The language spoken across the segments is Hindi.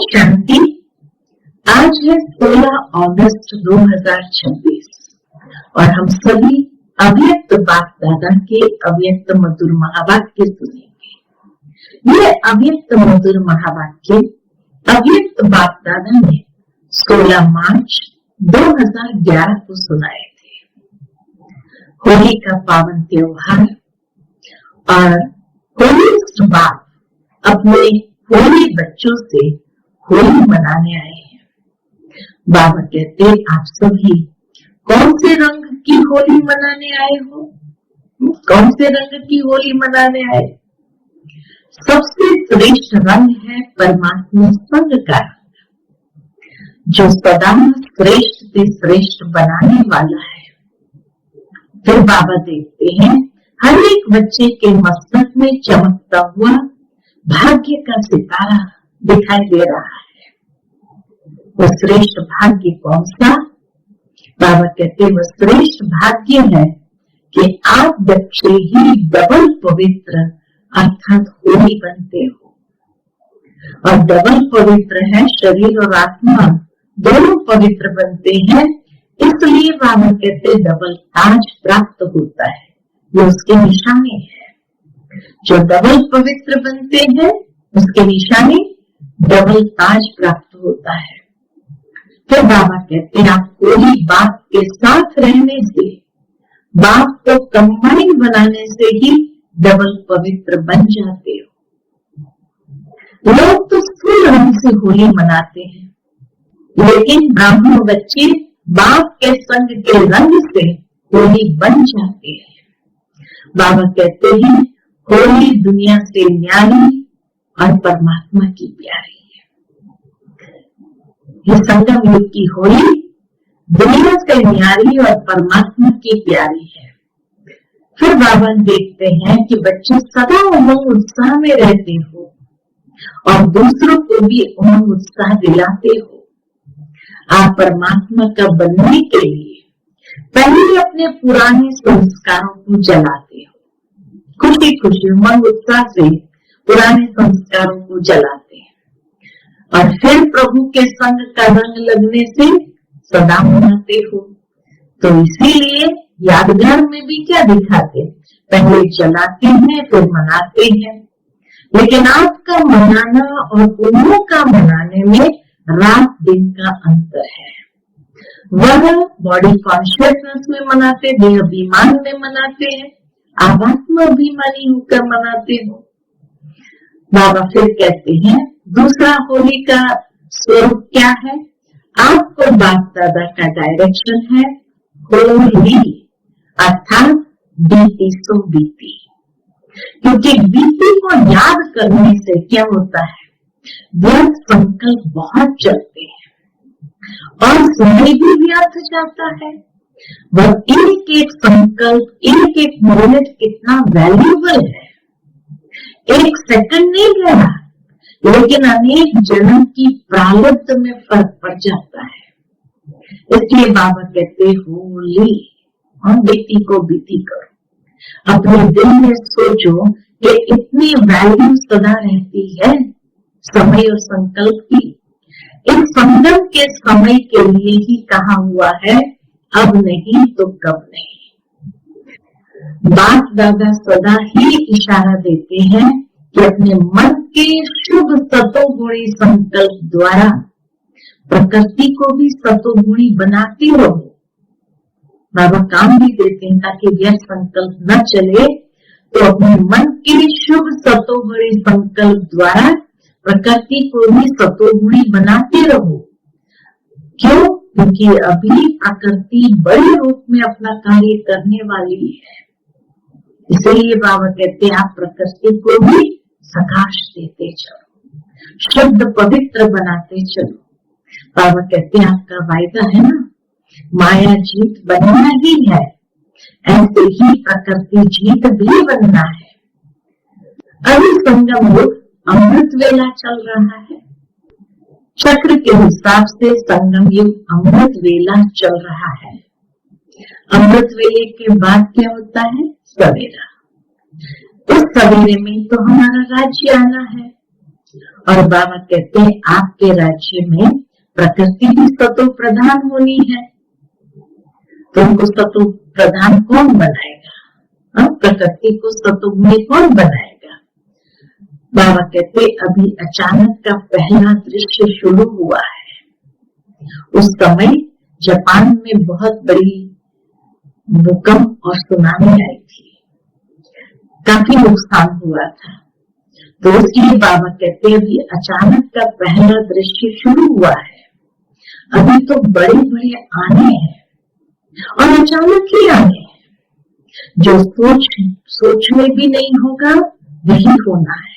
शांति। आज है 16 अगस्त 2026 और हम सभी अव्यक्त बाप दादा के अव्यक्त मधुर महावाक्य सुनेंगे। ये अव्यक्त मधुर महावाक्य अव्यक्त बाप दादा ने 16 मार्च 2011 को सुनाए थे। होली का पावन त्योहार और होली बाप अपने होली बच्चों से होली मनाने आए हैं। बाबा कहते आप सभी कौन से रंग की होली मनाने आए हो? कौन से रंग की होली मनाने आए? सबसे श्रेष्ठ रंग है परमात्मा संग का, जो सदा श्रेष्ठ से श्रेष्ठ बनाने वाला है। फिर बाबा देखते हैं हर एक बच्चे के मस्तक में चमकता हुआ भाग्य का सितारा दिखाई दे रहा है। वो श्रेष्ठ भाग्य कौन सा? बाबा कहते वो श्रेष्ठ भाग्य है कि आप बच्चे ही डबल पवित्र अर्थात होली बनते हो। और डबल पवित्र है, शरीर और आत्मा दोनों पवित्र बनते हैं, इसलिए बाबा कहते डबल ताज प्राप्त होता है। ये उसके निशाने हैं। जो डबल पवित्र बनते हैं उसके निशाने डबल ताज प्राप्त होता है। फिर बाबा कहते हैं आप कोई बाप के साथ रहने से, बाप को कंबाइन बनाने से ही डबल पवित्र बन जाते हो। लोग तो स्थूल रंग से होली मनाते हैं, लेकिन ब्राह्मण बच्चे बाप के संग के रंग से होली बन जाते हैं। बाबा कहते हैं होली दुनिया से न्यारी और परमात्मा की प्यारी है। ये संगम युग की होली दुनिया से न्यारी और परमात्मा की प्यारी है। फिर बाबा देखते हैं कि बच्चे सदा उमंग उत्साह में रहते हो और दूसरों को भी उमंग उत्साह दिलाते हो। आप परमात्मा का बनने के लिए पहले अपने पुराने संस्कारों को जलाते हो। खुशी खुशी उमंग उत्साह से पुराने संस्कारों को जलाते हैं और फिर प्रभु के संग का रंग लगने से सदा मनाते हो। तो इसीलिए यादगार में भी क्या दिखाते, पहले जलाते हैं फिर मनाते हैं। लेकिन आपका मनाना और उन्हों का मनाने में रात दिन का अंतर है। वह बॉडी कॉन्शियसनेस में मनाते, देह अभिमान में मनाते हैं, आप आत्मा अभिमानी होकर मनाते हो। बाबा फिर कहते हैं दूसरा होली का स्वरूप क्या है? आपको बाप दादा का डायरेक्शन है होली अर्थात बीती सो बीती। क्योंकि बीती को याद करने से क्या होता है, व्यर्थ संकल्प बहुत चलते हैं और समय भी व्यर्थ जाता है। वह एक एक संकल्प, एक एक मोमेंट कितना वैल्यूबल है। एक सेकंड नहीं गया, लेकिन अनेक जन्म की प्रारब्ध में फर्क पड़ जाता है। इसलिए बाबा कहते होली और बेटी को बीती करो। अपने दिल में सोचो कि इतनी वैल्यू सदा रहती है समय और संकल्प की। इस संगम के समय के लिए ही कहा हुआ है, अब नहीं तो कब नहीं। बाप दादा सदा ही इशारा देते हैं कि अपने मन के शुभ सतोगुणी संकल्प द्वारा प्रकृति को भी सतोगुणी बनाते रहो। बाबा काम भी देते हैं ताकि व्यर्थ संकल्प न चले, तो अपने मन के शुभ सतोगुणी संकल्प द्वारा प्रकृति को भी सतोगुणी बनाते रहो। क्यों? क्योंकि अभी प्रकृति बड़े रूप में अपना कार्य करने वाली है। इसलिए बाबा कहते हैं आप प्रकृति को भी प्रकाश देते चलो, शुद्ध पवित्र बनाते चलो। बाबा कहते हैं आपका वायदा है ना, माया जीत बनना ही है, ऐसे ही प्रकृति जीत भी बनना है। अभी संगम युग अमृत वेला चल रहा है। चक्र के हिसाब से संगम युग अमृत वेला चल रहा है। अमृत वेले के बाद क्या होता है? सवेरा। उस सवेरे में तो हमारा राज्य आना है। और बाबा कहते हैं आपके राज्य में प्रकृति भी सतो प्रधान होनी है, तो उनको सतो प्रधान कौन बनाएगा? प्रकृति को सतुगुणी कौन बनाएगा? बाबा कहते अभी अचानक का पहला दृश्य शुरू हुआ है। उस समय जापान में बहुत बड़ी भूकंप और सुनामी आई थी, काफी नुकसान हुआ था। तो इसलिए बाबा कहते अभी अचानक का पहला दृश्य शुरू हुआ है। अभी तो बड़े बड़े आने हैं और अचानक ही आने हैं, जो सोच में भी नहीं होगा वही होना है।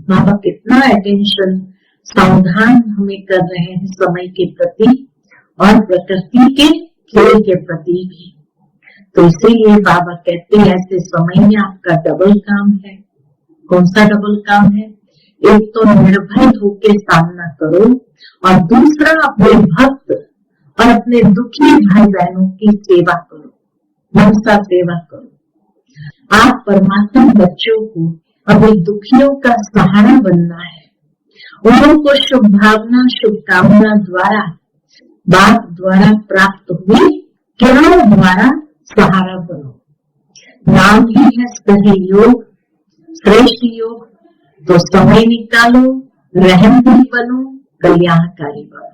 बाबा कितना अटेंशन सावधान हमें कर रहे हैं समय के प्रति और प्रकृति के खेल के प्रति भी। तो इसीलिए बाबा कहते हैं ऐसे समय में आपका डबल काम है। कौन सा डबल काम है? एक तो निर्भय होकर सामना करो और दूसरा अपने भक्त और अपने दुखी भाई बहनों की सेवा करो, मनसा सेवा करो। आप परमात्मा बच्चों को अपने दुखियों का सहारा बनना है। उन को शुभ भावना शुभकामना द्वारा बाप द्वारा प्राप्त हुई किरणों द्वारा सहारा बनो। नाम ही है सहयोग, श्रेष्ठ योग। तो समय निकालो, रहमदिल बनो, कल्याणकारी बनो।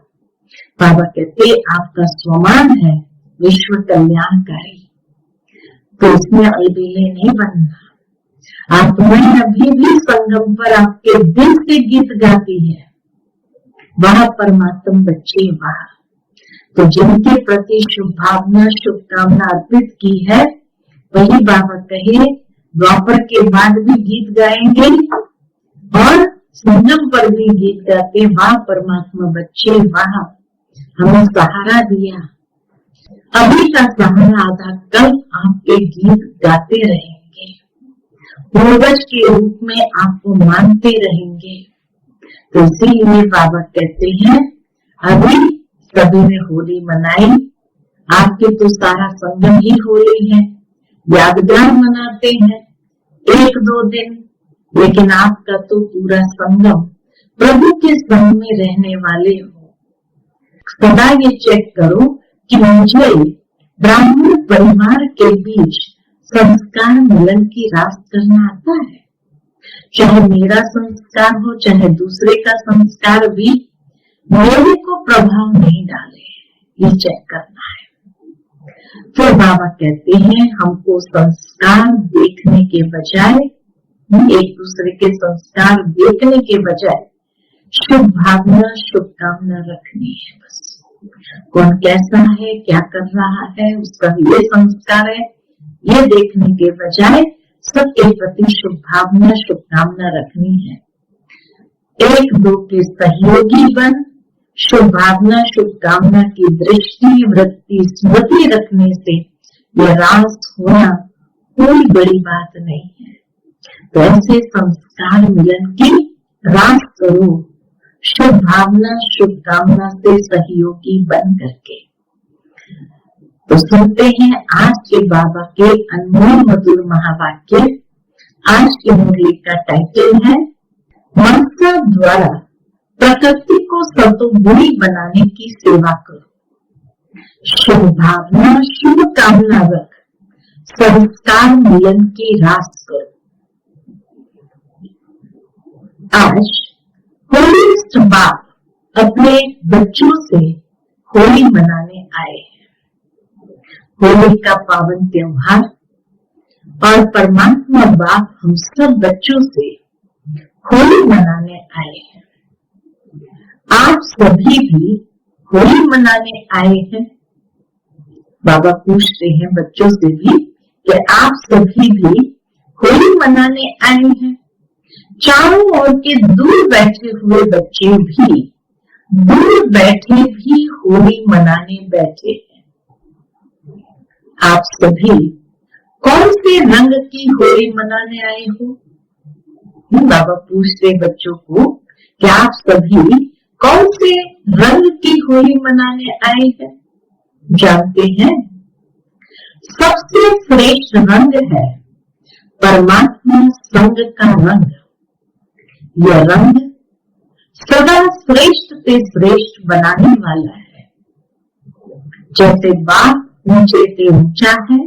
बाबा कहते आपका स्वमान है विश्व कल्याणकारी, तो इसमें अलबेले नहीं बनना। आत्माएं अभी भी संगम पर आपके दिल से गीत गाती है, वह परमात्मा बच्चे वह। तो जिनके प्रति शुभ भावना शुभकामना अर्पित की है, वही बाबा कहे द्वापर के बाद भी गीत गाएंगे और संगम पर भी गीत गाते, वाह परमात्मा बच्चे वाह, हमें सहारा दिया। अभी का सहारा आधा, कल आपके गीत गाते रहेंगे, पूर्वज के रूप में आपको मानते रहेंगे। तो इसीलिए बाबा कहते हैं अभी सभी ने होली मनाई, आपके तो सारा संगम ही होली है, यादगार मनाते हैं 1-2 दिन, लेकिन आपका तो पूरा संगम प्रभु के संग में रहने वाले हो। सदा ये चेक करो कि मुझे ब्राह्मण परिवार के बीच संस्कार मिलन की रास करना आता है। चाहे मेरा संस्कार हो चाहे दूसरे का संस्कार भी मेरे को प्रभाव नहीं डाले, ये चेक करना है। फिर बाबा कहते हैं हमको संस्कार देखने के बजाय, एक दूसरे के संस्कार देखने के बजाय शुभ भावना शुभकामना रखनी है। बस कौन कैसा है, क्या कर रहा है, उसका ये संस्कार है, ये देखने के बजाय सबके प्रति शुभ भावना शुभकामना रखनी है। 1-2 के सहयोगी बन शुभ भावना शुभकामना की दृष्टि वृत्ति स्मृति रखने से यह रास होना कोई बड़ी बात नहीं है। तो ऐसे संस्कार मिलन की रास करो, शुभ भावना शुभकामना से सहयोगी बन करके। तो सुनते हैं आज के बाबा के अनमोल मधुर महावाक्य। आज की मुरली का टाइटल है मनसा द्वारा प्रकृति को सतुगुणी बनाने की सेवा करो, शुभ भावना शुभ कामना रख, संस्कार मिलन की रास करो। आज होलीस्ट बाप अपने बच्चों से होली मनाने आए हैं। होली का पावन त्योहार और परमात्मा बाप हम सब बच्चों से होली मनाने आए हैं। आप सभी भी होली मनाने आए हैं। बाबा पूछते हैं बच्चों से भी कि आप सभी भी होली मनाने आए हैं। चारों ओर के दूर बैठे हुए बच्चे भी दूर बैठे भी होली मनाने बैठे हैं। आप सभी कौन से रंग की होली मनाने आए हो? बाबा पूछते बच्चों को कि आप सभी कौन से रंग की होली मनाने आए हैं? जानते हैं सबसे श्रेष्ठ रंग है परमात्मा संग का रंग। यह रंग सदा श्रेष्ठ से श्रेष्ठ बनाने वाला है। जैसे बाप ऊंचे से ऊंचा है,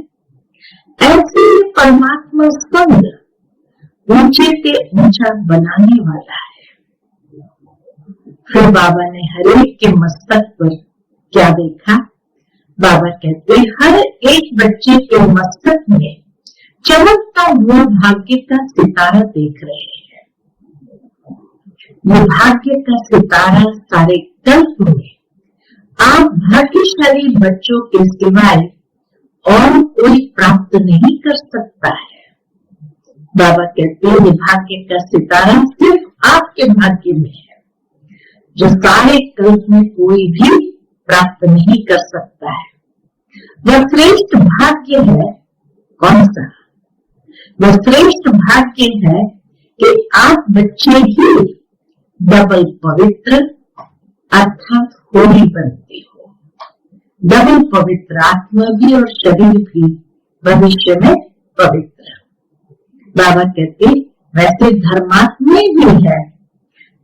ऐसे परमात्मा संग ऊंचे से ऊंचा बनाने वाला है। फिर बाबा ने हर एक के मस्तक पर क्या देखा? बाबा कहते हर एक बच्चे के मस्तक में चमकता हुआ भाग्य का सितारा देख रहे हैं। ये भाग्य का सितारा सारे कल्प में आप भाग्यशाली बच्चों के सिवाय और कोई प्राप्त नहीं कर सकता है। बाबा कहते हैं ये भाग्य का सितारा सिर्फ आपके भाग्य में है, जो सारे कल्प में कोई भी प्राप्त नहीं कर सकता है। वह श्रेष्ठ भाग्य है। कौन सा? वह श्रेष्ठ भाग्य है कि आप बच्चे ही डबल पवित्र अर्थात होली बनते हो। डबल पवित्र आत्मा भी और शरीर भी भविष्य में पवित्र। बाबा कहते वैसे धर्मात्मा भी है,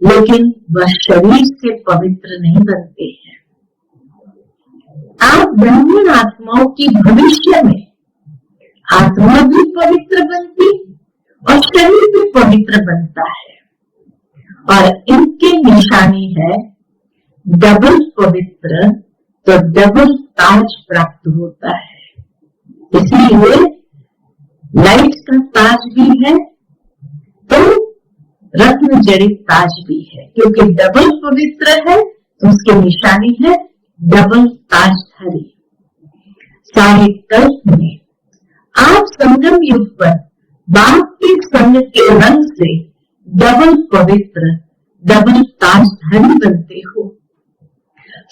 लेकिन वह शरीर से पवित्र नहीं बनते हैं। आप ब्राह्मण आत्माओं की भविष्य में आत्मा भी पवित्र बनती और शरीर भी पवित्र बनता है, और इनके निशानी है डबल पवित्र, तो डबल ताज प्राप्त होता है। इसीलिए लाइट का ताज भी है तो रत्न जड़ित ताज भी है, क्योंकि डबल पवित्र है तो उसकी निशानी है डबल ताजधारी। सारे कल्प में आप संगम युग पर बाप के संग के रंग से डबल पवित्र डबल ताजधारी बनते हो।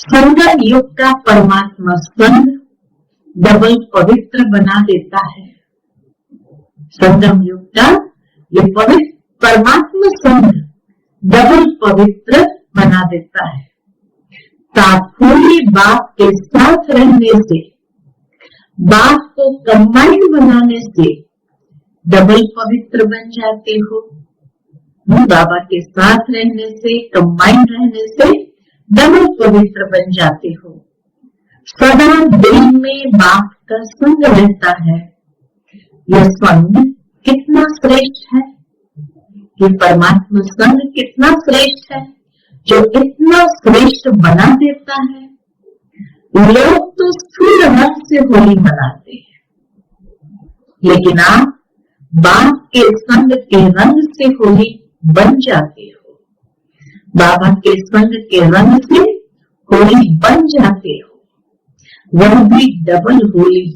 संगम युग का परमात्मा संग डबल पवित्र बना देता है। संगम युग का ये पवित्र परमात्मा संग डबल पवित्र बना देता है। तात्पर्य बाप के साथ रहने से, बाप को कंबाइंड बनाने से डबल पवित्र बन जाते हो। बाबा के साथ रहने से, कंबाइंड रहने से डबल पवित्र बन जाते हो। सदा दिल में बाप का संग रहता है। यह संग कितना श्रेष्ठ है, ये परमात्मा संग कितना श्रेष्ठ है, जो इतना श्रेष्ठ बना देता है। लोग तो स्थूल रंग से होली मनाते हैं, लेकिन आप बाप के संग के रंग से होली बन जाते हो। बाबा के संग के रंग से होली बन जाते हो, वह भी डबल होली।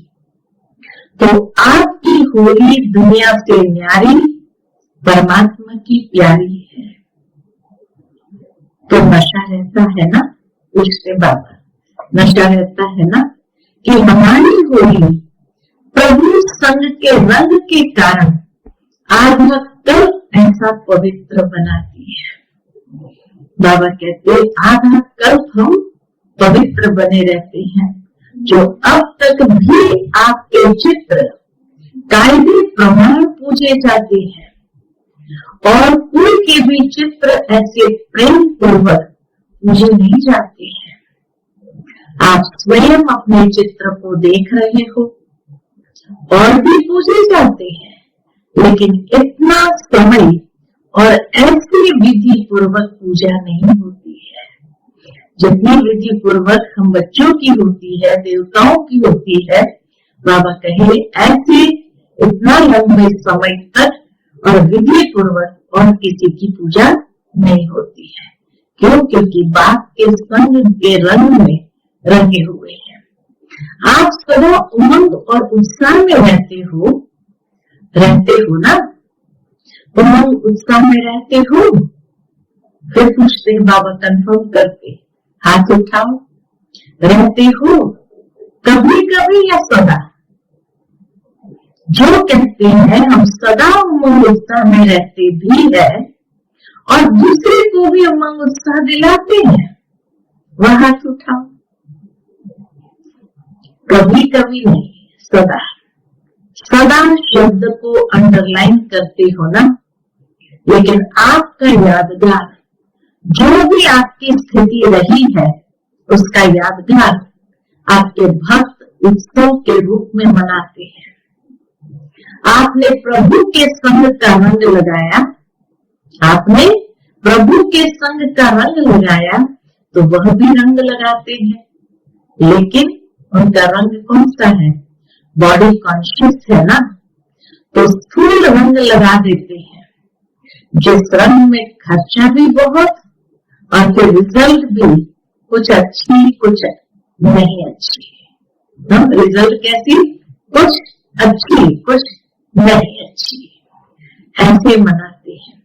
तो आपकी होली दुनिया से न्यारी, परमात्मा की प्यारी है। तो नशा रहता है ना, पूछते बाबा, नशा रहता है ना कि हमारी होली प्रभु संग के रंग के कारण आधा कल्प ऐसा पवित्र बनाती है। बाबा कहते आधा कल्प हम पवित्र बने रहते हैं। जो अब तक भी आपके चित्र कायदे प्रमाण पूजे जाते हैं, और कोई के भी चित्र ऐसे प्रेम पूर्वक पूजे नहीं जाते हैं। आप स्वयं अपने चित्र को देख रहे हो, और भी पूजे जाते हैं, लेकिन इतना समय और ऐसी विधि पूर्वक पूजा नहीं होती है जितनी विधि पूर्वक हम बच्चों की होती है, देवताओं की होती है। बाबा कहे ऐसे इतना लंबे समय तक और विधि पूर्वक और किसी की पूजा नहीं होती है। क्यों? क्योंकि बाप के संग के रंग में रंगे हुए हैं। आप सदा उमंग और उत्साह में रहते हो ना, उमंग उत्साह में रहते हो। फिर पूछते बाबा, कंफर्म करके हाथ उठाओ, रहते हो कभी कभी या सदा? जो कहते हैं हम सदा उमंग उत्साह में रहते भी है और दूसरे को भी उमंग उत्साह दिलाते हैं, वह हाथ उठाओ। कभी कभी नहीं, सदा। सदा शब्द को अंडरलाइन करते हो ना, लेकिन आपका यादगार जो भी आपकी स्थिति रही है उसका यादगार आपके भक्त उत्सव के रूप में मनाते हैं। आपने प्रभु के संग का रंग लगाया, आपने प्रभु के संग का रंग लगाया तो वह भी रंग लगाते हैं, लेकिन उनका रंग कौन सा है? बॉडी कॉन्शियस है ना, तो स्थूल रंग लगा देते हैं, जिस रंग में खर्चा भी बहुत और फिर रिजल्ट भी कुछ अच्छी कुछ नहीं अच्छी। रिजल्ट कैसी? कुछ अच्छी कुछ नहीं अच्छी, ऐसे मनाते हैं।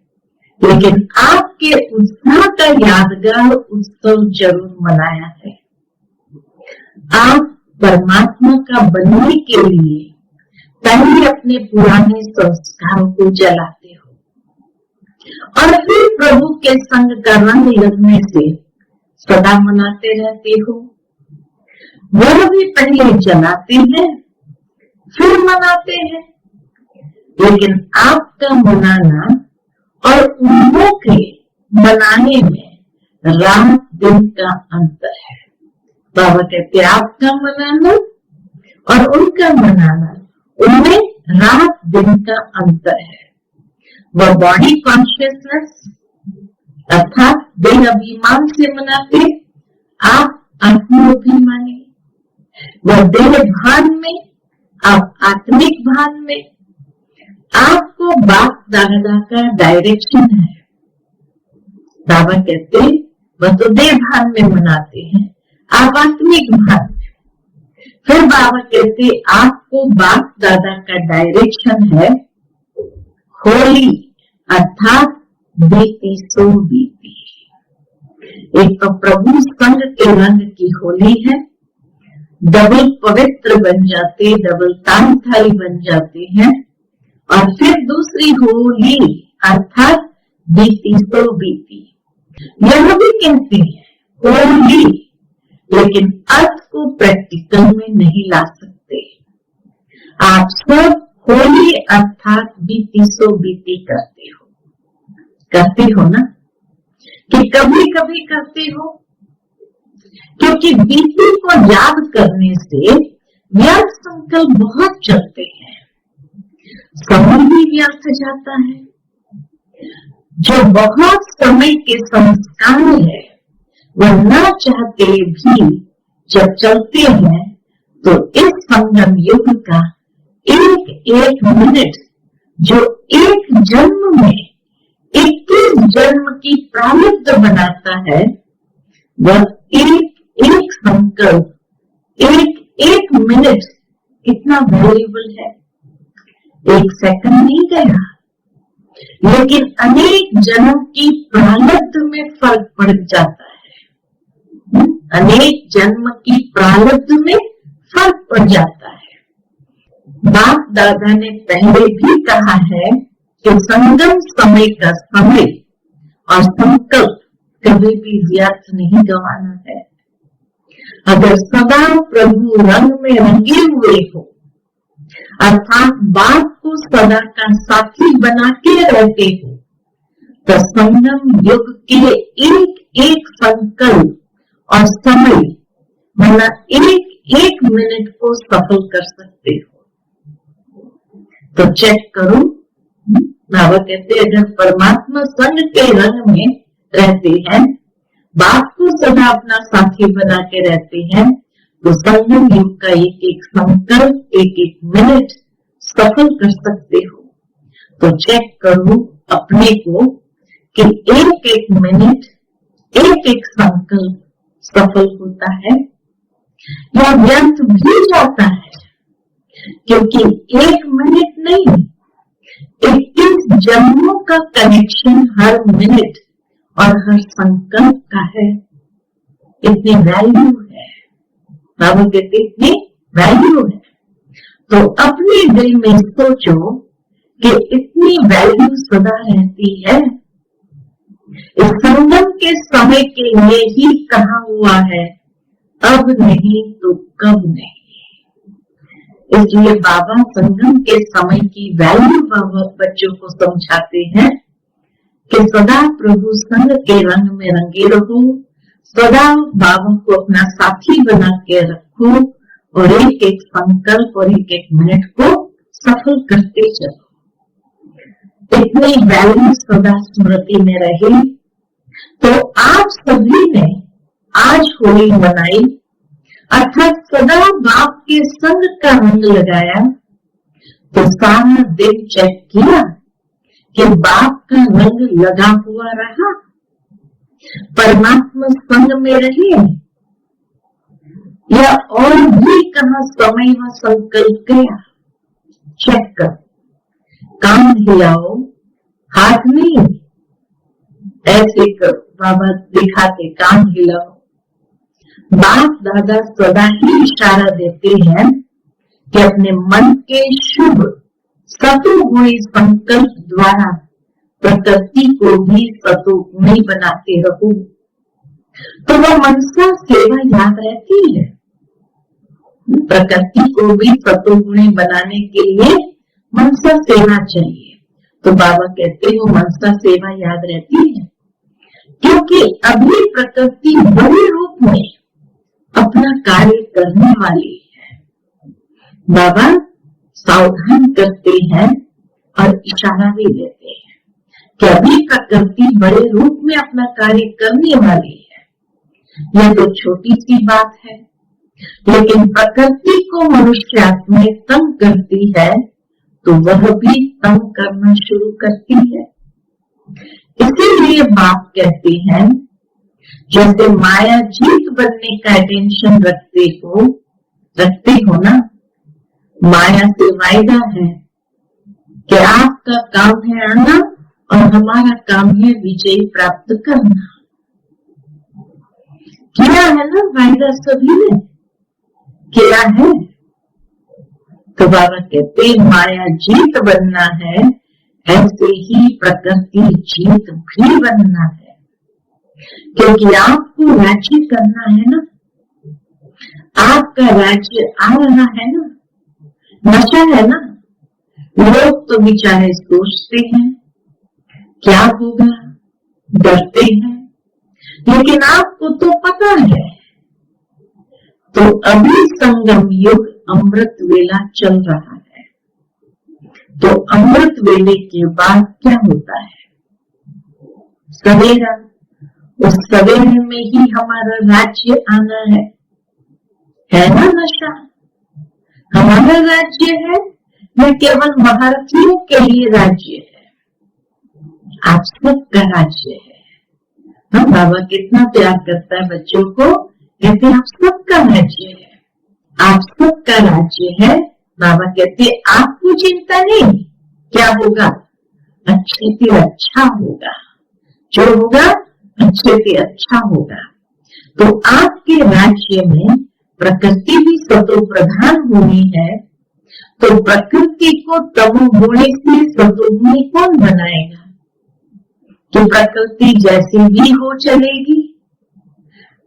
लेकिन आपके उत्साह का यादगार उत्सव जरूर मनाया है। आप परमात्मा का बनने के लिए पहले अपने पुराने संस्कारों को जलाते हो और फिर प्रभु के संग का रंग लगने से सदा मनाते रहते हो। वह भी पहले जलाते हैं फिर मनाते हैं, लेकिन आपका मनाना और उन्हों के मनाने में रात दिन का अंतर है। बाबा कहते हैं आपका मनाना और उनका मनाना, उनमें रात दिन का अंतर है। वह बॉडी कॉन्शियसनेस अर्थात देह अभिमान से मनाते, आप आत्माभिमानी। वह देह भान में, आप आत्मिक भान में। आपको बाप दादा का डायरेक्शन है। बाबा कहते वह तो देह भान में मनाते हैं, आप आत्मिक भान में। फिर बाबा कहते आपको बाप दादा का डायरेक्शन है होली अर्थात बीती सो बीती। एक तो प्रभु संग के रंग की होली है, डबल पवित्र बन जाते, डबल तामधारी बन जाते हैं। और फिर दूसरी होली अर्थात बीती सो बीती। यह भी कहते हैं होली, लेकिन अर्थ को प्रैक्टिकल में नहीं ला सकते। आप सब होली अर्थात बीती सो बीती करते हो ना, कि कभी कभी करते हो, क्योंकि बीती को याद करने से व्यर्थ संकल्प बहुत चलते हैं, समय भी व्यर्थ जाता है। जो बहुत समय के संस्कार है वह न चाहते भी जब चलते हैं तो इस संगम युग का एक एक मिनट जो एक जन्म में 21 जन्म की प्रारब्ध बनाता है, वह एक एक संकल्प, एक एक मिनट कितना वैल्यूबल है। एक सेकंड नहीं गया, लेकिन अनेक जन्म की प्रारब्ध में फर्क पड़ जाता है। अनेक जन्म की प्रारब्ध में फर्क पड़ जाता है। बाप दादा ने पहले भी कहा है कि संगम समय का समय और संकल्प कभी भी व्यर्थ नहीं गंवाना है। अगर सदा प्रभु रंग में रंगे हुए हो अर्थात बाप को सदा का साथी बना के रहते हो, तो संगम युग के एक एक संकल्प और समय माना एक एक मिनट को सफल कर सकते हो। तो चेक करो, बाबा कहते अगर परमात्मा संग के रंग में रहते हैं, बाप को सदा अपना साथी बना के रहते हैं, तो संगम युग का एक एक संकल्प, एक एक मिनट सफल कर सकते हो। तो चेक करो अपने को कि एक एक मिनट, एक एक संकल्प सफल होता है या व्यर्थ भी जाता है, क्योंकि एक मिनट नहीं 21 जन्मों का कनेक्शन हर मिनट और हर संकल्प का है। इतनी वैल्यू है, बाबा कहते इतनी वैल्यू है। तो अपने दिल में सोचो कि इतनी वैल्यू सदा रहती है। इस संगम के समय के लिए ही कहा हुआ है, अब नहीं तो कब नहीं। इसलिए बाबा संगम के समय की वैल्यू बच्चों को समझाते हैं कि सदा प्रभु संग के रंग में रंगे रहो, सदा बाबा को अपना साथी बना के रखो और एक एक संकल्प और एक एक मिनट को सफल करते चलो। इतनी बैलेंस सदा स्मृति में रहे। तो आप सभी ने आज होली मनाई, अर्थात सदा बाप के संग का रंग लगाया। तो सारा दिन चेक किया कि बाप का रंग लगा हुआ रहा, परमात्मा संग में रहे, या और भी कहा समय व संकल्प गया। चेक कर, कान हिलाओ, हाथ नहीं, ऐसे करो, बाबा दिखाते कान हिलाओ। बाप दादा सदा ही इशारा देते हैं कि अपने मन के शुभ सतुगुणी संकल्प द्वारा प्रकृति को भी सतुगुणी बनाते रहो। तो वह मनसा सेवा याद रहती है। प्रकृति को भी सतुगुणी बनाने के लिए मनसा सेवा चाहिए। तो बाबा कहते हो मनसा सेवा याद रहती है, क्योंकि अभी प्रकृति बड़े रूप में अपना कार्य करने वाली है। बाबा सावधान करते हैं और इशारा भी देते हैं कि अभी प्रकृति बड़े रूप में अपना कार्य करने वाली है। यह तो छोटी सी बात है, लेकिन प्रकृति को मनुष्य आत्मा तंग करती है तो वह भी तंग करना शुरू करती है। इसीलिए बाप कहते हैं, जैसे माया जीत बनने का टेंशन रखते हो ना, माया से वायदा है कि आपका काम है आना और हमारा काम है विजय प्राप्त करना। किया है ना वायदा, सभी ने किया है। तो बाबा कहते माया जीत बनना है, ऐसे ही प्रकृति जीत भी बनना है, क्योंकि आपको राज्य करना है ना, आपका राज्य आ रहा है ना, नशा है ना। लोग तो बेचारे सोचते हैं क्या होगा, डरते हैं, लेकिन आपको तो पता है। तो अभी संगम युग अमृत वेला चल रहा है। तो अमृत वेले के बाद क्या होता है? सवेरा। उस सवेरे में ही हमारा राज्य आना है ना नशा? हमारा राज्य है या केवल भारतीयों के लिए राज्य है? आप सबका राज्य है। हाँ, बाबा कितना प्यार करता है बच्चों को, कहते आप सबका राज्य है, आप सबका राज्य है। बाबा कहते आपको चिंता नहीं, क्या होगा? अच्छे से अच्छा होगा, जो होगा अच्छे से अच्छा होगा। तो आपके राज्य में प्रकृति भी सतो प्रधान होनी है, तो प्रकृति को तमोगुणी से सतोगुणी कौन बनाएगा? तो प्रकृति जैसी भी हो चलेगी,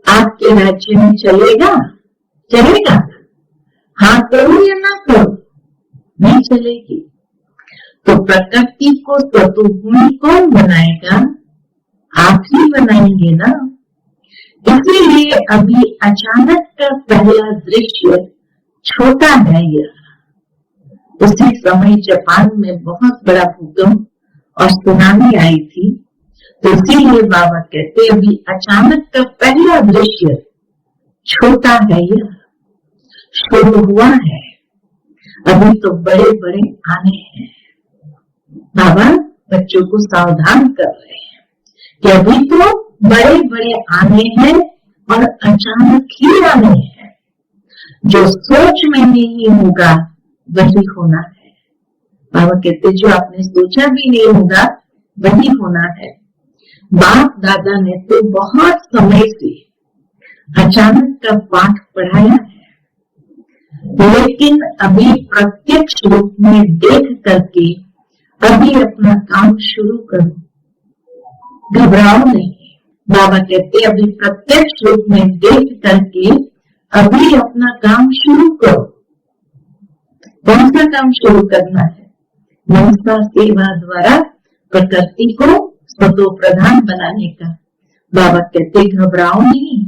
आपके राज्य में चलेगा? हाँ करो या ना करो, नहीं चलेगी। तो प्रकृति को सतोगुणी कौन बनाएगा? आप ही बनाएंगे ना। इसीलिए अभी अचानक का पहला दृश्य छोटा है। यह उसी समय जापान में बहुत बड़ा भूकंप और सुनामी आई थी। तो इसीलिए बाबा कहते अभी अचानक का पहला दृश्य छोटा है, यह शुरू हुआ है। अभी तो बड़े बड़े आने हैं। बाबा बच्चों को सावधान कर रहे हैं कि अभी तो बड़े बड़े आने हैं और अचानक ही आने हैं। जो सोच में नहीं होगा वही होना है। बाबा कहते जो आपने सोचा भी नहीं होगा वही होना है। बाप दादा ने तो बहुत समय से अचानक का पाठ पढ़ाया है, लेकिन अभी प्रत्यक्ष रूप में देख करके अभी अपना काम शुरू करो, घबराओ नहीं। बाबा कहते अभी प्रत्यक्ष रूप में देख करके अभी अपना काम शुरू करो। कौन सा काम शुरू करना है? मनसा सेवा द्वारा प्रकृति को तो प्रधान बनाने का। बाबा कहते घबराओ नहीं,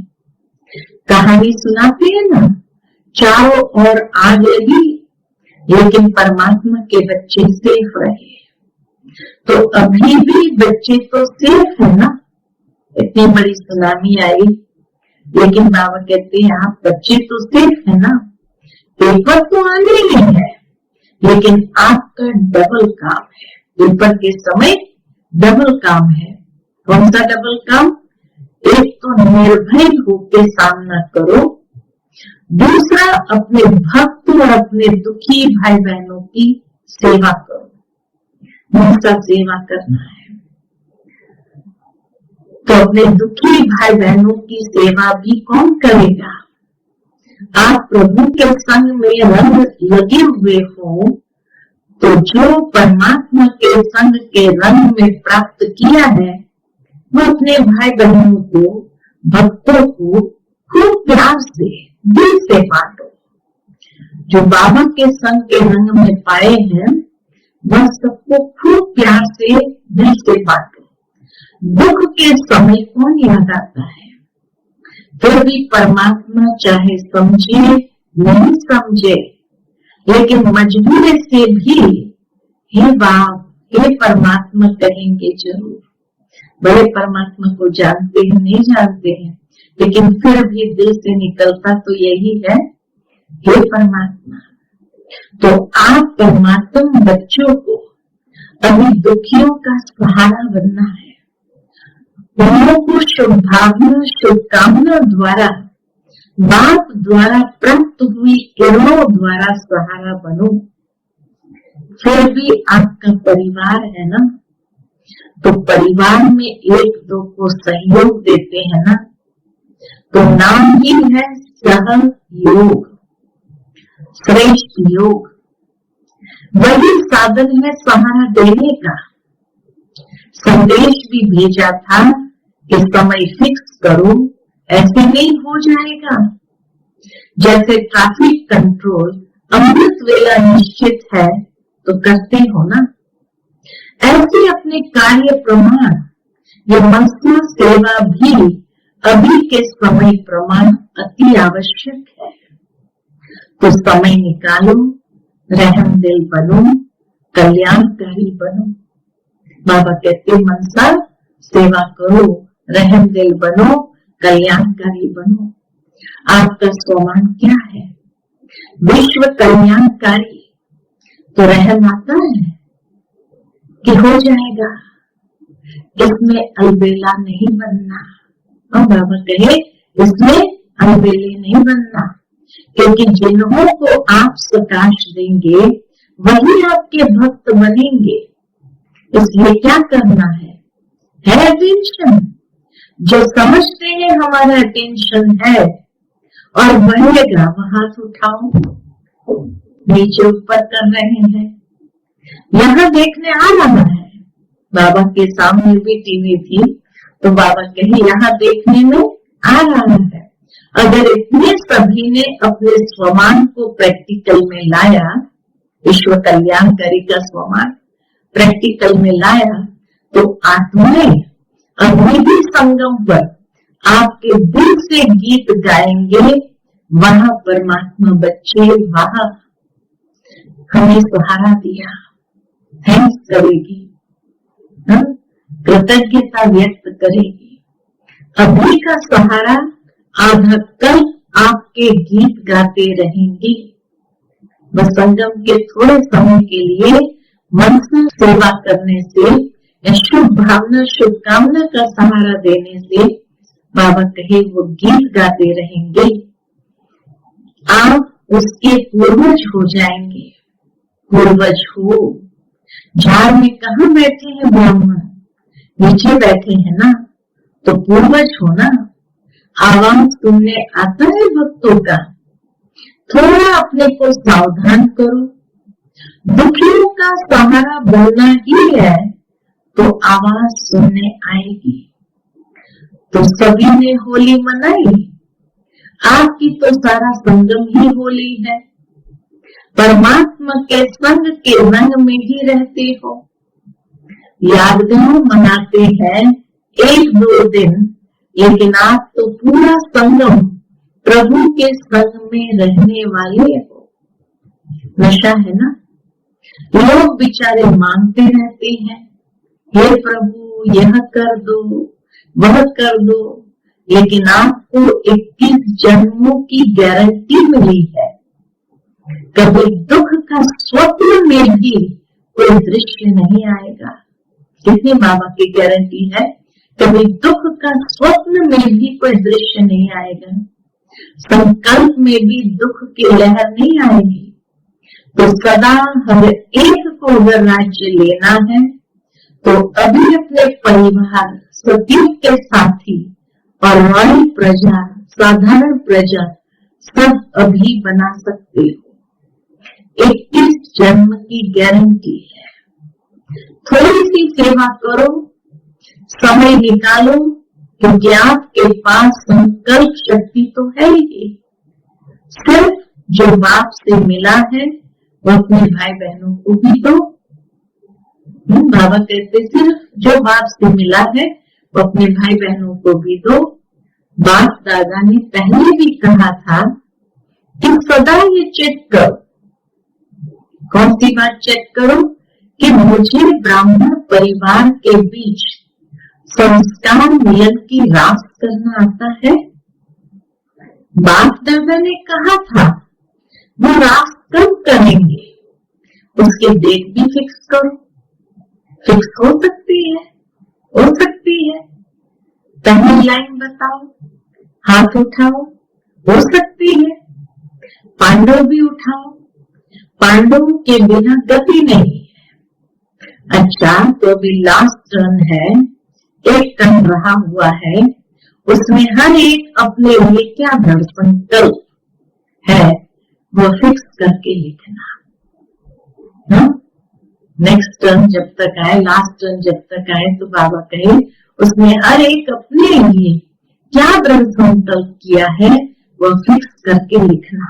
कहानी सुनाते हैं ना, चारों ओर आग लगी लेकिन परमात्मा के बच्चे सेफ रहे। तो अभी भी बच्चे तो सेफ है ना, इतनी बड़ी सुनामी आई लेकिन बाबा कहते हैं आप बच्चे तो सेफ है ना, पेपर तो आने ही है लेकिन आपका डबल काम है। पेपर के समय डबल काम है। कौन सा डबल काम? एक तो निर्भय होकर सामना करो, दूसरा अपने भक्त और अपने दुखी भाई बहनों की सेवा करो। उनका सेवा करना है तो अपने दुखी भाई बहनों की सेवा भी कौन करेगा? आप प्रभु के संग में रंग लगे हुए हो तो जो परमात्मा के संग के रंग में प्राप्त किया है वो अपने भाई बहनों को, भक्तों को खूब प्यार से दिल से बांटो। जो बाबा के संग के रंग में पाए हैं वह सबको खूब प्यार से दिल से बांटो। दुख के समय कौन याद आता है? फिर भी परमात्मा चाहे समझे नहीं समझे लेकिन मजबूरी से भी हे बाप, हे परमात्मा कहेंगे जरूर। बड़े परमात्मा को जानते हैं नहीं जानते हैं लेकिन फिर भी दिल से निकलता तो यही है, हे परमात्मा। तो आप परमात्मा बच्चों को अभी दुखियों का सहारा बनना है। उन्हों को शुभभावना शुभकामना द्वारा, बाप द्वारा प्राप्त हुई किरणों द्वारा सहारा बनो। फिर भी आपका परिवार है ना, तो परिवार में एक दो को सहयोग देते हैं ना, तो नाम ही है सहयोग, श्रेष्ठ योग। वही साधन है सहारा देने का। संदेश भी भेजा था कि समय फिक्स करो, ऐसे नहीं हो जाएगा। जैसे ट्रैफिक कंट्रोल अमृत वेला निश्चित है तो करते हो ना, ऐसे अपने कार्य प्रमाण या मनसा सेवा भी अभी के समय प्रमाण अति आवश्यक है। तो समय निकालो, रहम दिल बनो, कल्याणकारी बनो। बाबा कहते मनसा सेवा करो, रहम दिल बनो, कल्याणकारी बनो। आपका स्वमान क्या है? विश्व कल्याणकारी। तो रहम आता है कि हो जाएगा, इसमें अलबेला नहीं बनना। और बाबा कहे इसमें अलबेले नहीं बनना, क्योंकि जिन्हों को आप प्रकाश देंगे वही आपके भक्त बनेंगे। इसलिए क्या करना है अटेंशन। जो समझते हैं हमारा अटेंशन है और बढ़ेगा वह हाथ उठाओ। नीचे ऊपर कर रहे हैं, यहाँ देखने आ रहा है। बाबा के सामने भी टीवी थी तो बाबा कहे यहाँ देखने में आ रहा है। अगर इतने सभी ने अपने स्वमान को प्रैक्टिकल में लाया, विश्व कल्याणकारी का स्वमान प्रैक्टिकल में लाया, तो आत्माएं अभी भी संगम पर आपके दिल से गीत गाएंगे, वहां परमात्मा बच्चे वहां हमें सहारा दिया, थैंक्स करेगी, कृतज्ञता व्यक्त करेगी। अभी का सहारा आधा कल आपके गीत गाते रहेंगे। बस संगम के थोड़े समय के लिए मन से सेवा करने से या शुभ भावना शुभकामना का सहारा देने से बाबा कहे वो गीत गाते रहेंगे। आप उसके पूर्वज हो जाएंगे। पूर्वज हो, झाड़ में कहाँ बैठे हैं ब्राह्मण, नीचे बैठे हैं ना, तो पूर्वज हो ना। आवाज सुनने आता है भक्तों का, थोड़ा अपने को सावधान करो। दुखियों का सहारा बनना ही है तो आवाज सुनने आएगी। तो सभी ने होली मनाई, आपकी तो सारा संगम ही होली है। परमात्मा के संग के रंग में ही रहते हो। यादगार मनाते हैं 1-2 दिन, लेकिन आप तो पूरा संगम प्रभु के संग में रहने वाले हो। नशा है ना। लोग बेचारे मांगते रहते हैं, हे प्रभु यह कर दो, वह कर दो, लेकिन आपको 21 जन्मों की गारंटी मिली है। कभी दुख का स्वप्न में भी कोई दृश्य नहीं आएगा। कितनी बाबा की गारंटी है, कभी दुख का स्वप्न में भी कोई दृश्य नहीं आएगा। संकल्प में भी दुख की लहर नहीं आएगी। तो सदा हर एक को अगर राज्य लेना है तो अभी अपने परिवार, सतीव के साथी और वाणी प्रजा, साधारण प्रजा सब अभी बना सकते हो। 21 जन्म की गारंटी है। थोड़ी सी सेवा करो, समय निकालो, क्योंकि आपके पास संकल्प शक्ति तो है ही। सिर्फ जो बाप से मिला है वो अपने भाई बहनों को भी दो। बाबा कहते सिर्फ जो बाप से मिला है वो अपने भाई बहनों को भी दो। बाप दादा ने पहले भी कहा था कि सदा ये चेक करो। कौन सी बात चेक करो? कि मुझे ब्राह्मण परिवार के बीच संस्कार मिलन की रास करना आता है। बाप दादा ने कहा था वो रास कब करेंगे, उसके डेट भी फिक्स करो। फिक्स हो सकती है। पहली लाइन बताओ, हाथ उठाओ, हो सकती है। पांडव भी उठाओ, पांडवों के बिना गति नहीं है। अच्छा, तो अभी लास्ट टर्न है, एक टर्न रहा हुआ है, उसमें हर एक अपने लिए क्या दृढ़ संकल्प है वो फिक्स करके लिखना। नेक्स्ट टर्न जब तक आए, लास्ट टर्न जब तक आए, तो बाबा कहे उसमें हर एक अपने लिए क्या दृढ़ संकल्प किया है वो फिक्स करके लिखना।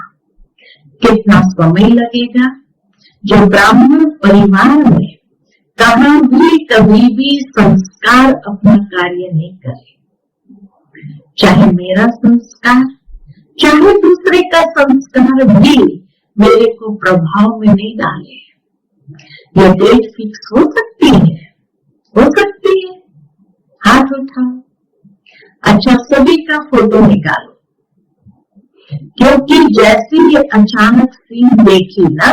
कितना समय लगेगा? जो ब्राह्मण परिवार में कहाँ भी कभी भी संस्कार अपना कार्य नहीं करे, चाहे मेरा संस्कार चाहे दूसरे का संस्कार भी मेरे को प्रभाव में नहीं डाले। ये डेट फिक्स हो सकती है। हाथ उठाओ। अच्छा, सभी का फोटो निकालो, क्योंकि जैसे ये अचानक सीन देखी ना,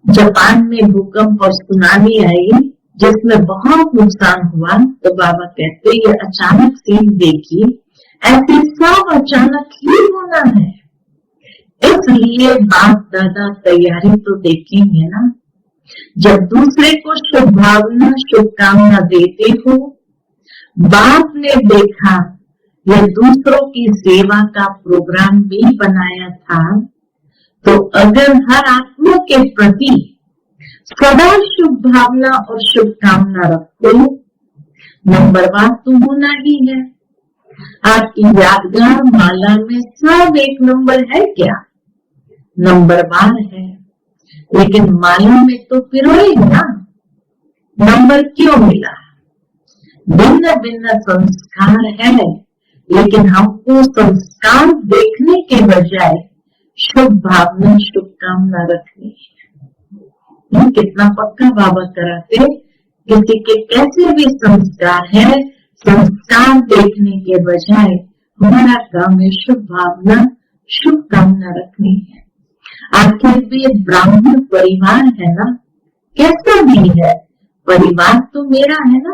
जापान में भूकंप और सुनामी आई जिसमें बहुत नुकसान हुआ, तो बाबा कहते ये अचानक सीन देखी, ऐसे सब अचानक ही होना है। इसलिए बाप दादा तैयारी तो देखेंगे ना। जब दूसरे को शुभभावना शुभकामना देते हो, बाप ने देखा यह दूसरों की सेवा का प्रोग्राम भी बनाया था, तो अगर हर आत्मा के प्रति सदा शुभ भावना और शुभकामना रखो, नंबरवार तो होना ही है। आपकी यादगार माला में सब 1 नंबर है क्या? नंबरवार है, लेकिन माला में तो पिरोए ना। नंबर क्यों मिला? भिन्न भिन्न संस्कार है, लेकिन हमको संस्कार देखने के बजाय शुभ भावना शुभकामना रखनी है। कितना पक्का बाबा कराते, किसी के कैसे भी संस्कार है, संस्कार देखने के बजाय हमारा काम है शुभ भावना शुभकामना रखनी है। आखिर भी ब्राह्मण परिवार है ना, कैसा भी है, परिवार तो मेरा है ना।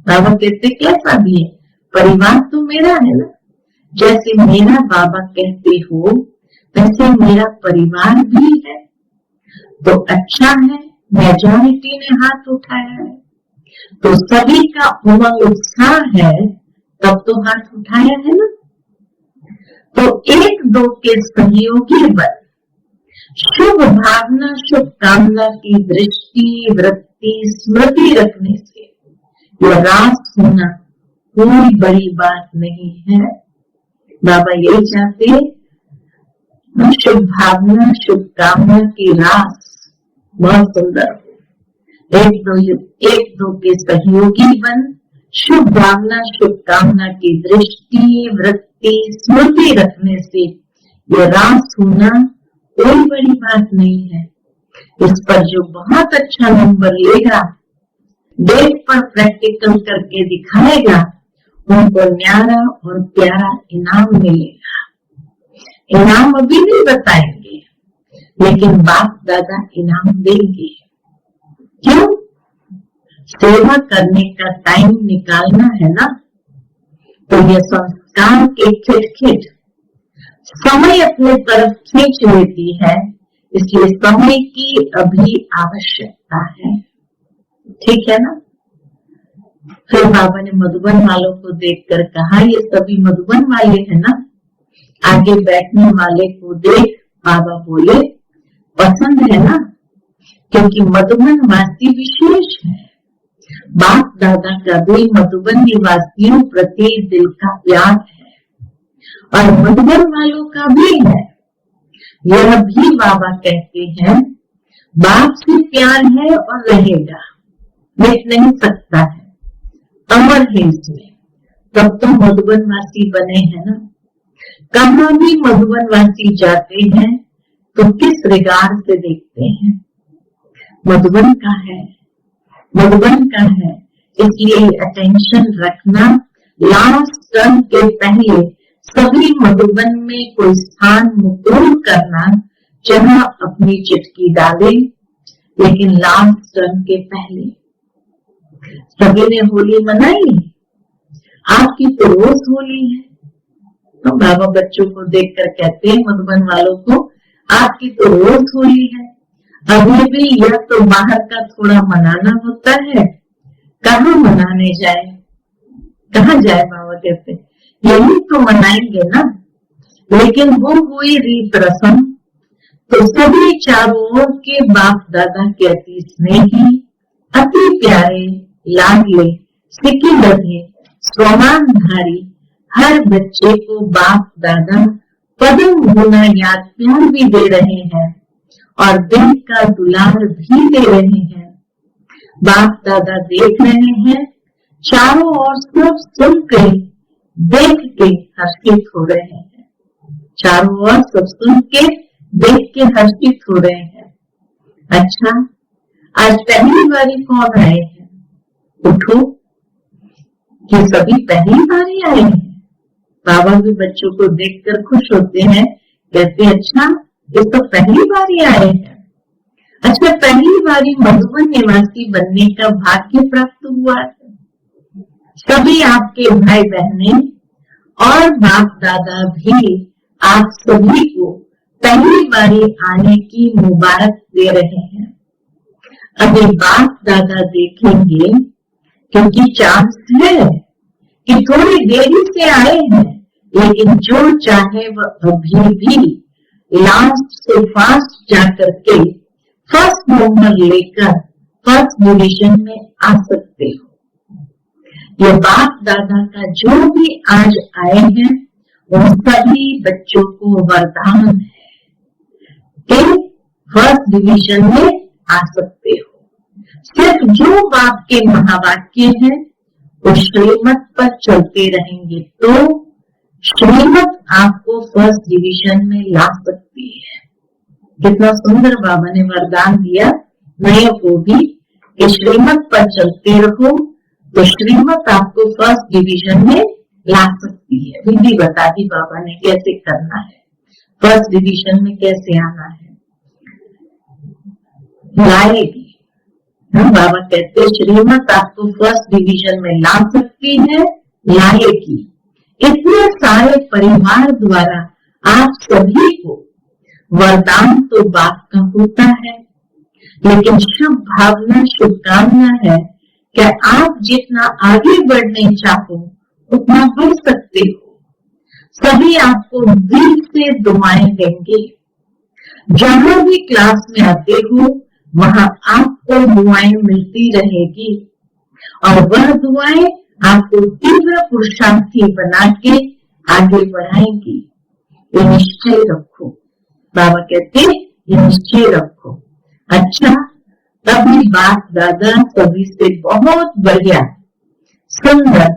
बाबा कहते कैसा भी है, परिवार तो मेरा है ना। जैसे मेरा बाबा कहते हो वैसे मेरा परिवार भी है, तो अच्छा है मेजॉरिटी ने हाथ उठाया है, तो सभी का उमंग उत्साह है, तब तो हाथ उठाया है ना। तो 1-2 के सहयोगी बल शुभ भावना शुभकामना की दृष्टि वृत्ति स्मृति रखने से यह रास होना कोई बड़ी बात नहीं है। बाबा यही चाहते, शुभ भावना शुभकामना की रास बहुत सुंदर हो, एक दो के सहयोगी बन, शुभ भावना शुभकामना की दृष्टि वृत्ति स्मृति रखने से ये रास होना कोई बड़ी बात नहीं है। इस पर जो बहुत अच्छा नंबर लेगा, डेट पर प्रैक्टिकल करके दिखाएगा, उनको न्यारा और प्यारा इनाम मिलेगा। इनाम अभी नहीं बताएंगे, लेकिन बाप दादा इनाम देंगे। क्यों? सेवा करने का टाइम निकालना है ना। तो ये संस्कार के खिटखिट समय अपने तरफ खींच लेती है, इसलिए समय की अभी आवश्यकता है। ठीक है ना। फिर बाबा ने मधुबन वालों को देखकर कहा, ये सभी मधुबन वाले हैं ना। आगे बैठने वाले को देख बाबा बोले, पसंद है ना, क्योंकि मधुबन वासी विशेष है। बाप दादा का भी मधुबन निवासियों प्रति दिल का प्यार है और मधुबन वालों का भी है। यह भी बाबा कहते हैं, बाप से प्यार है और रहेगा, मिट नहीं सकता है, अमर है इसमें। तब तो मधुबन वासी बने हैं ना। कहाँ भी मधुबन वासी जाते हैं तो किस रिगार्ड से देखते हैं? मधुबन का है, मधुबन का है। इसलिए अटेंशन रखना, लास्ट टर्म के पहले सभी मधुबन में कोई स्थान मुकुल करना, जहां अपनी चिटकी डाले, लेकिन लास्ट टर्म के पहले। सभी ने होली मनाई, आपकी तो रोज होली है। तो बाबा बच्चों को देखकर कहते हैं मधुबन वालों को, आपकी तो रोज होली है। अभी भी यह तो बाहर का थोड़ा मनाना होता है, कहाँ मनाने जाए, कहाँ जाए? बाबा कहते यही तो मनाएंगे ना। लेकिन वो हुई रीत रस्म। तो सभी चारों ओर के बाप दादा के अति स्नेही, अति प्यारे, लाडले, सिक्की लगे, स्वमानधारी हर बच्चे को बाप दादा पदम गुना याद प्यार भी दे रहे हैं और दिल का दुलार भी दे रहे हैं। बाप दादा देख रहे हैं, चारों ओर सब सुन के देख के हर्षित हो रहे हैं। चारों ओर सब सुन के देख के हर्षित हो रहे हैं। अच्छा, आज पहली बारी कौन आए हैं? उठो, ये सभी पहली बारी आए हैं। बाबा भी बच्चों को देखकर खुश होते हैं, कहते अच्छा, ये तो पहली बारी आए हैं। अच्छा, पहली बारी मधुबन निवासी बनने का भाग्य प्राप्त हुआ है। सभी आपके भाई बहने और बाप दादा भी आप सभी को पहली बारी आने की मुबारक दे रहे हैं। अभी बाप दादा देखेंगे, क्योंकि चांस है कि थोड़ी देरी से आए हैं, लेकिन जो चाहे वह अभी भी लास्ट से फास्ट जाकर के फर्स्ट नंबर लेकर फर्स्ट डिवीजन में आ सकते हो। ये बाप दादा का जो भी आज आए हैं, उन सभी बच्चों को वरदान है कि फर्स्ट डिवीजन में आ सकते हो। सिर्फ जो बाप के महावाक्य हैं, वो श्रीमत पर चलते रहेंगे तो श्रीमत आपको फर्स्ट डिवीजन में ला सकती है। कितना सुंदर बाबा ने वरदान दिया नए को भी कि श्रीमत पर चलते रहो तो श्रीमत आपको फर्स्ट डिवीजन में ला सकती है। विधि बता दी बाबा ने कैसे करना है, फर्स्ट डिवीजन में कैसे आना है, लाएगी। बाबा कहते हैं श्रीमत आपको फर्स्ट डिवीजन में ला सकती है, लाएगी। इतने सारे परिवार द्वारा आप सभी को वरदान तो बाप का होता है, लेकिन शुभ भावना शुभकामना है कि आप जितना आगे बढ़ने चाहो उतना बढ़ सकते हो। सभी आपको दिल से दुआएं देंगे। जहां भी क्लास में आते हो वहां आपको दुआएं मिलती रहेगी और वह दुआएं आपको तीव्र पुरुषार्थी बना के आगे बढ़ाएंगी। ये निश्चय रखो। बाबा कहते ये निश्चय रखो। अच्छा, तभी बाप दादा सभी से बहुत बढ़िया सुंदर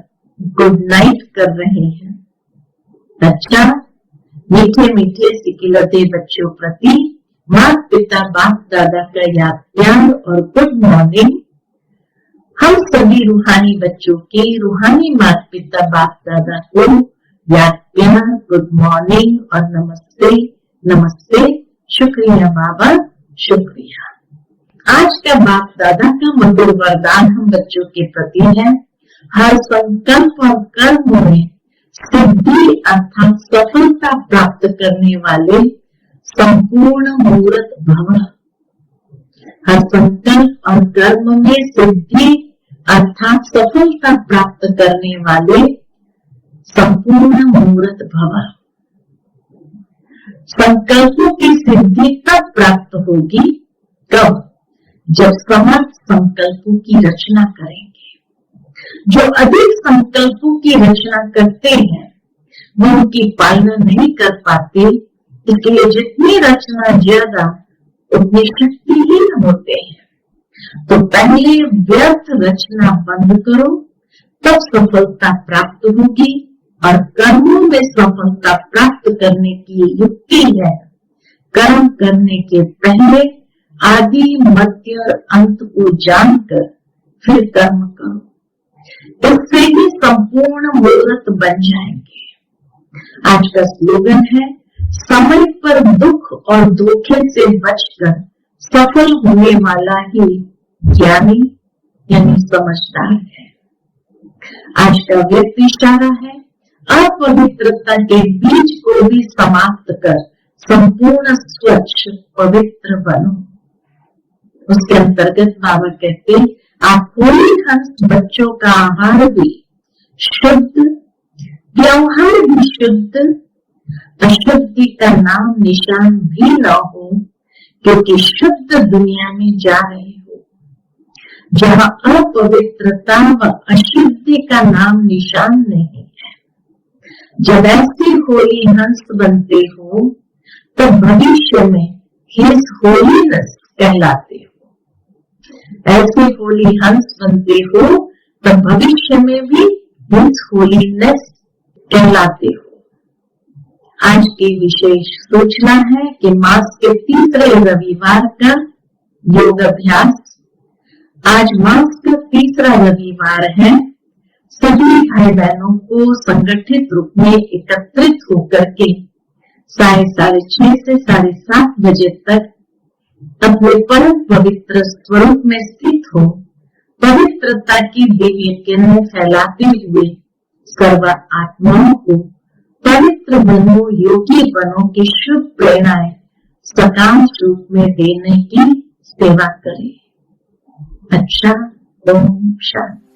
गुड नाइट कर रहे हैं। अच्छा, मीठे मीठे सिकिलते बच्चों प्रति माता पिता बाप दादा का याद प्यार और गुड मॉर्निंग। हम सभी रूहानी बच्चों के रूहानी माता पिता बाप दादा को याद प्यार, गुड मॉर्निंग और नमस्ते नमस्ते। शुक्रिया बाबा, शुक्रिया। आज का बाप दादा का मधुर वरदान हम बच्चों के प्रति है। हर संकल्प और कर्म में सिद्धि अर्थात सफलता प्राप्त करने वाले संपूर्ण मुहूर्त भव। हर संकल्प और कर्म में सिद्धि अर्थात सफलता प्राप्त करने वाले संपूर्ण मुहूर्त भव। संकल्पों की सिद्धि तब प्राप्त होगी कब? जब समर्थ संकल्पों की रचना करेंगे। जो अधिक संकल्पों की रचना करते हैं वो उनकी पालना नहीं कर पाते, इसलिए जितनी रचना ज्यादा उतनी शक्तिहीन होते हैं। तो पहले व्यर्थ रचना बंद करो, तब सफलता प्राप्त होगी। और कर्मों में सफलता प्राप्त करने की युक्ति है कर्म करने के पहले आदि मध्य और अंत को जानकर फिर कर्म करो। इससे ही संपूर्ण मुहूर्त बन जाएंगे। आज का स्लोगन है, समय पर दुख और धोखे से बचकर सफल होने वाला ही ज्ञानी यानी समझदार है। आज का व्यक्ति इशारा है, अपवित्रता के बीज को भी समाप्त कर संपूर्ण स्वच्छ पवित्र बनो। उसके अंतर्गत बाबा कहते, आप होली हंस बच्चों का आहार भी शुद्ध, व्यवहार भी शुद्ध, अशुद्धि का नाम निशान भी न हो, क्योंकि शुद्ध दुनिया में जा रहे हो जहाँ अपवित्रता व अशुद्धि का नाम निशान नहीं है। जब ऐसे होली हंस बनते हो तब भविष्य में हिज होलीनेस कहलाते हो। ऐसे होली हंस बनते हो तब भविष्य में भी हिज होलीनेस कहलाते हो। आज की विशेष सूचना है कि मास के तीसरे रविवार का योग अभ्यास। आज मास का तीसरा रविवार है। सभी भाई बहनों को संगठित रूप में एकत्रित होकर के 6:30 से 7:30 बजे तक अपने परम पवित्र स्वरूप में स्थित हो पवित्रता की दिव्य किरणें फैलाते हुए सर्व आत्माओं को पवित्र बनो, योगी बनो की शुभ प्रेरणाएं सकाम रूप में देने की सेवा करें। अच्छा, ओम शांति।